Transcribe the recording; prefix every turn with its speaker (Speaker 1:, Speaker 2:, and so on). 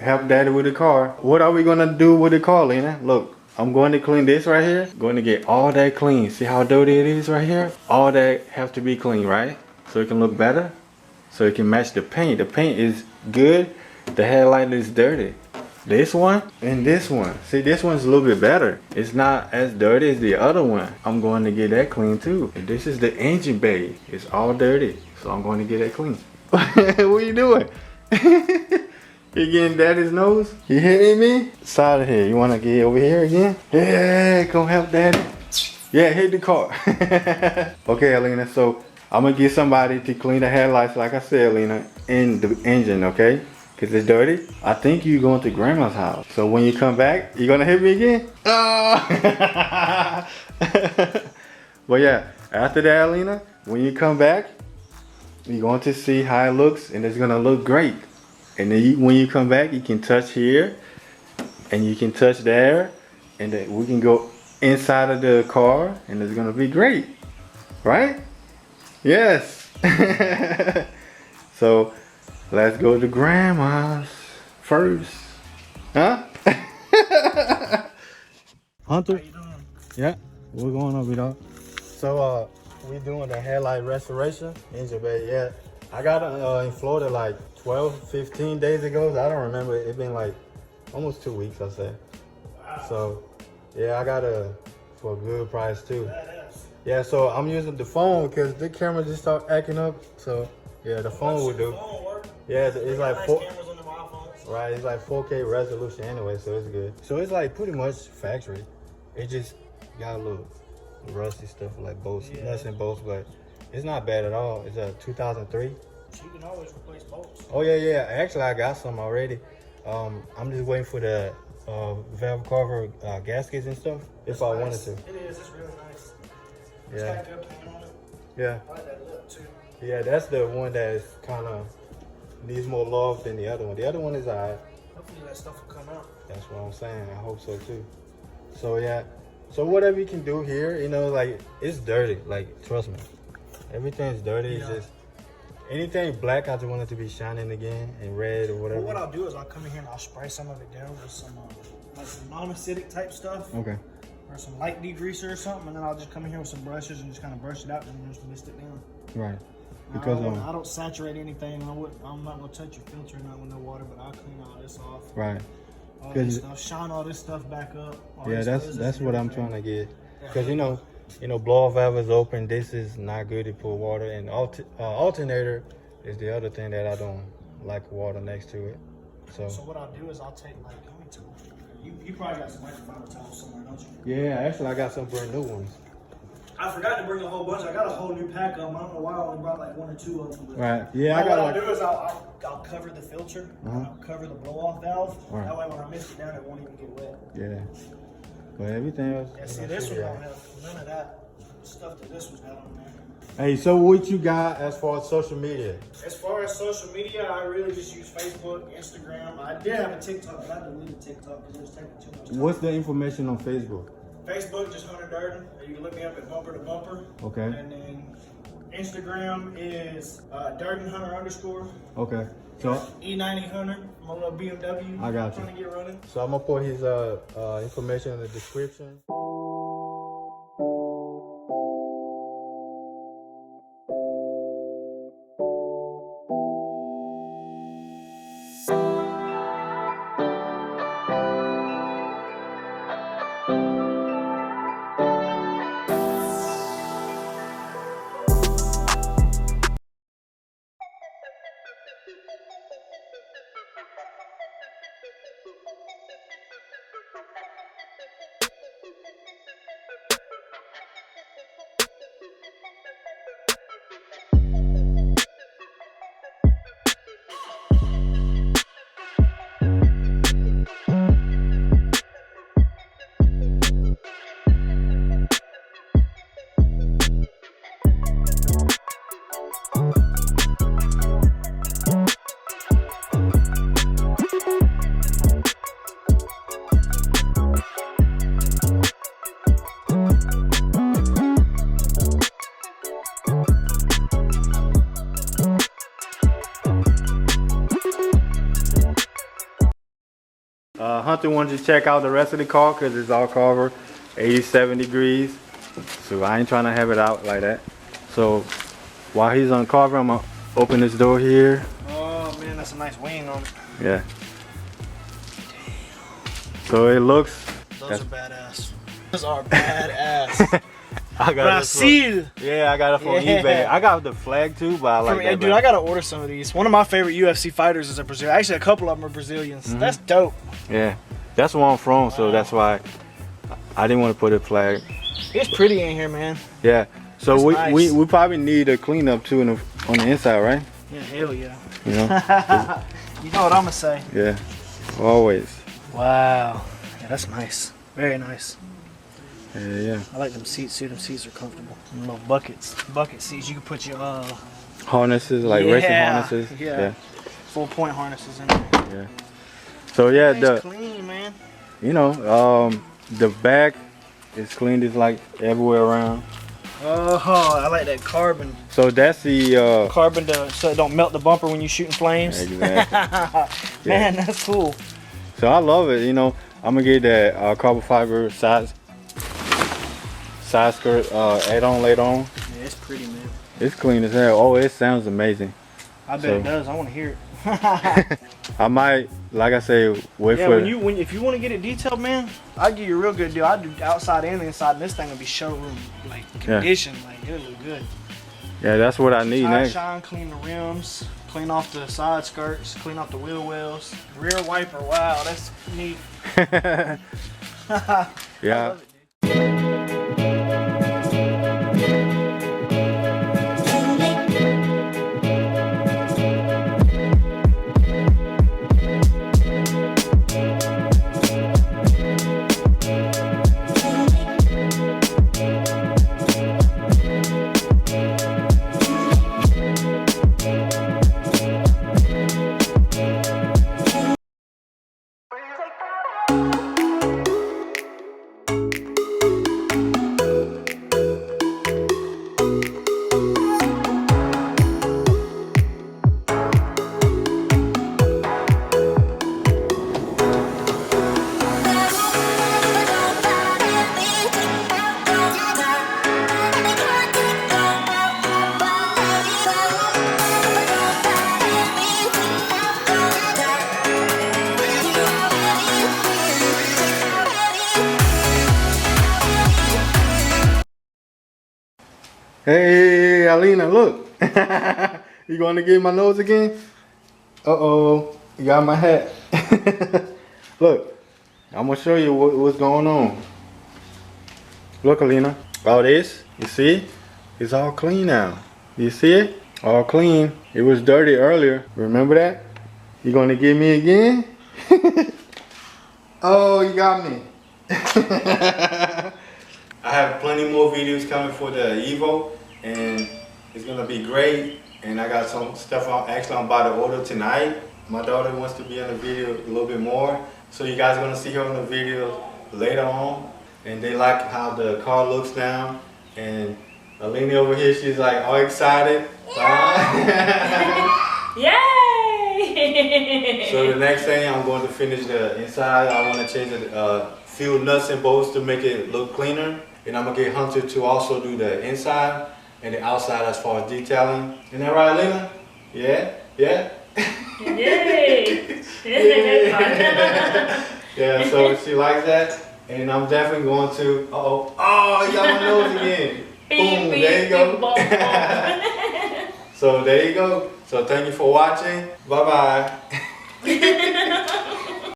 Speaker 1: help daddy with the car. What are we gonna do with the car, Lena? Look, I'm going to clean this right here. Going to get all that clean. See how dirty it is right here? All that have to be clean, right? So it can look better. So it can match the paint. The paint is good. The headlight is dirty. This one and this one. See, this one's a little bit better. It's not as dirty as the other one. I'm going to get that clean too. And this is the engine bay. It's all dirty. So I'm going to get that clean. What are you doing? You getting daddy's nose? You hitting me? Side of here. You want to get over here again? Yeah, come help daddy. Yeah, hit the car. Okay, Alina. So I'm going to get somebody to clean the headlights, like I said, Alina, and the engine, okay? Because it's dirty. I think you're going to grandma's house. So when you come back, you're going to hit me again? Oh! But yeah, after that, Alina, when you come back, you're going to see how it looks, and it's going to look great. And then when you come back, you can touch here, and you can touch there, and then we can go inside of the car, and it's going to be great. Right? Yes. So let's go to grandma's first. Huh? Hunter?
Speaker 2: How you doing?
Speaker 1: Yeah, what's going on, dog? So we doing the headlight restoration, engine bay. Yeah, I got in Florida like 12, 15 days ago. I don't remember. It's been like almost 2 weeks, I say.
Speaker 2: Wow.
Speaker 1: So yeah, I got for a good price too.
Speaker 2: Badass.
Speaker 1: Yeah, so I'm using the phone because the camera just started acting up. So yeah, the phone will do.
Speaker 2: Phone work.
Speaker 1: Yeah, it's like
Speaker 2: nice
Speaker 1: 4.
Speaker 2: cameras on the iPhones.
Speaker 1: Right, it's like 4K resolution anyway, so it's good. So it's like pretty much factory. It just got a little rusty stuff like bolts, nuts and bolts, but it's not bad at all. It's a 2003.
Speaker 2: So you can always replace bolts.
Speaker 1: Oh yeah. Actually, I got some already. I'm just waiting for the valve cover gaskets and stuff. If I wanted to.
Speaker 2: It is. It's really nice. It's
Speaker 1: Yeah.
Speaker 2: got good paint on it.
Speaker 1: Yeah.
Speaker 2: I like that look too.
Speaker 1: Yeah, that's the one that is kind of needs more love than the other one. The other one is alright.
Speaker 2: Hopefully that stuff will come out.
Speaker 1: That's what I'm saying. I hope so too. So yeah. So whatever you can do here, you know, like it's dirty. Like trust me, everything's dirty. It's just anything black. I just want it to be shining again and red or whatever.
Speaker 2: Well, what I'll do is I'll come in here and I'll spray some of it down with some like some non-acidic type stuff.
Speaker 1: Okay.
Speaker 2: Or some light degreaser or something, and then I'll just come in here with some brushes and just kind of brush it out and just mist it down.
Speaker 1: Right.
Speaker 2: Now,
Speaker 1: Because
Speaker 2: I don't saturate anything. I'm not gonna touch your filter, not with no water, but I'll clean all this off.
Speaker 1: right.
Speaker 2: All this stuff, shine all this stuff back up.
Speaker 1: Yeah, that's what I'm trying to get. Because you know, blow off valve is open. This is not good to put water in. Alternator is the other thing that I don't like water next to it.
Speaker 2: So what I'll do is I'll take like how many tools? You probably got some microfiber towels somewhere, don't you?
Speaker 1: Yeah, actually I got some brand new ones.
Speaker 2: I forgot to bring a whole bunch. I got a whole new pack of them. I don't know why I only brought like 1 or 2 of them. But
Speaker 1: Right. Yeah,
Speaker 2: what I'll do is I'll cover the filter. I'll cover the blow-off valve.
Speaker 1: Right.
Speaker 2: That way when I mist it down, it won't even get wet.
Speaker 1: Yeah. But everything else.
Speaker 2: Yeah, see, this one don't have none of that stuff that this one's got on there.
Speaker 1: Hey, so what you got as far as social media?
Speaker 2: As far as social media, I really just use Facebook, Instagram. I did have a TikTok, but I deleted TikTok because it was taking too much time.
Speaker 1: What's the information on Facebook?
Speaker 2: Facebook, just Hunter Durden. You can look me up at Bumper to Bumper.
Speaker 1: Okay.
Speaker 2: And then Instagram is Durden Hunter _.
Speaker 1: Okay. So
Speaker 2: E90 Hunter, my little BMW.
Speaker 1: I got you.
Speaker 2: Trying to get running.
Speaker 1: So I'm gonna put his information in the description. Hunter wanted to check out the rest of the car because it's all covered 87 degrees. So I ain't trying to have it out like that. So while he's uncovering, I'm gonna open this door here.
Speaker 2: Oh man, that's a nice wing on it.
Speaker 1: Yeah. So it looks.
Speaker 2: Those are badass. Those are badass.
Speaker 1: I got
Speaker 2: Brazil.
Speaker 1: Yeah, I got it from eBay. I got the flag too, but I like that.
Speaker 2: Dude, I gotta order some of these. One of my favorite UFC fighters is a Brazilian. Actually, a couple of them are Brazilians. That's dope.
Speaker 1: Yeah, that's where I'm from, so that's why I didn't want to put a flag.
Speaker 2: It's pretty in here, man.
Speaker 1: Yeah. So
Speaker 2: It's
Speaker 1: we probably need a cleanup too on the inside, right?
Speaker 2: Yeah, hell yeah.
Speaker 1: You know.
Speaker 2: You know what I'm gonna say.
Speaker 1: Yeah. Always.
Speaker 2: Wow. Yeah, that's nice. Very nice.
Speaker 1: Yeah.
Speaker 2: I like them seats too. Them seats are comfortable. Them little bucket seats. You can put your
Speaker 1: Harnesses, like racing harnesses.
Speaker 2: Yeah. Full point harnesses in there.
Speaker 1: Yeah. So yeah,
Speaker 2: It's clean, man.
Speaker 1: you know, the back is cleaned. It's like everywhere around.
Speaker 2: Oh, I like that carbon.
Speaker 1: So that's the
Speaker 2: Carbon so it don't melt the bumper when you shooting flames.
Speaker 1: Exactly.
Speaker 2: Man, that's cool.
Speaker 1: So I love it. You know, I'm gonna get that carbon fiber side skirt add-on later on.
Speaker 2: Yeah, it's pretty, man.
Speaker 1: It's clean as hell. Oh, it sounds amazing.
Speaker 2: I bet it does. I want to hear it.
Speaker 1: I might, like I say, wait for.
Speaker 2: If you want to get it detailed, man, I'll give you a real good deal. I do outside and inside, and this thing will be showroom like condition. Like it'll look good.
Speaker 1: Yeah, that's what I need next.
Speaker 2: Shine, clean the rims, clean off the side skirts, clean off the wheel wells, rear wiper. Wow, that's neat.
Speaker 1: Yeah.
Speaker 2: I love it, dude.
Speaker 1: Hey, Alina, look. You going to get my nose again? Uh-oh. You got my hat. Look, I'm going to show you what's going on. Look, Alina. All this, you see? It's all clean now. You see it? All clean. It was dirty earlier. Remember that? You going to get me again? Oh, you got me. I have plenty more videos coming for the EVO, and it's gonna be great. And I got some stuff I'm about to order tonight. My daughter wants to be in the video a little bit more, so you guys are gonna see her in the video later on. And they like how the car looks now. And Alina over here, she's like all excited.
Speaker 3: Yay!
Speaker 1: So the next thing, I'm going to finish the inside. I want to change the few nuts and bolts to make it look cleaner. And I'm going to get Hunter to also do the inside and the outside as far as detailing. Isn't that right, Lena? Yeah? Yeah?
Speaker 3: Yay!
Speaker 1: Yeah, so she likes that. And I'm definitely going to, oh, you got my nose again. Boom, there you go. So there you go. So thank you for watching. Bye-bye.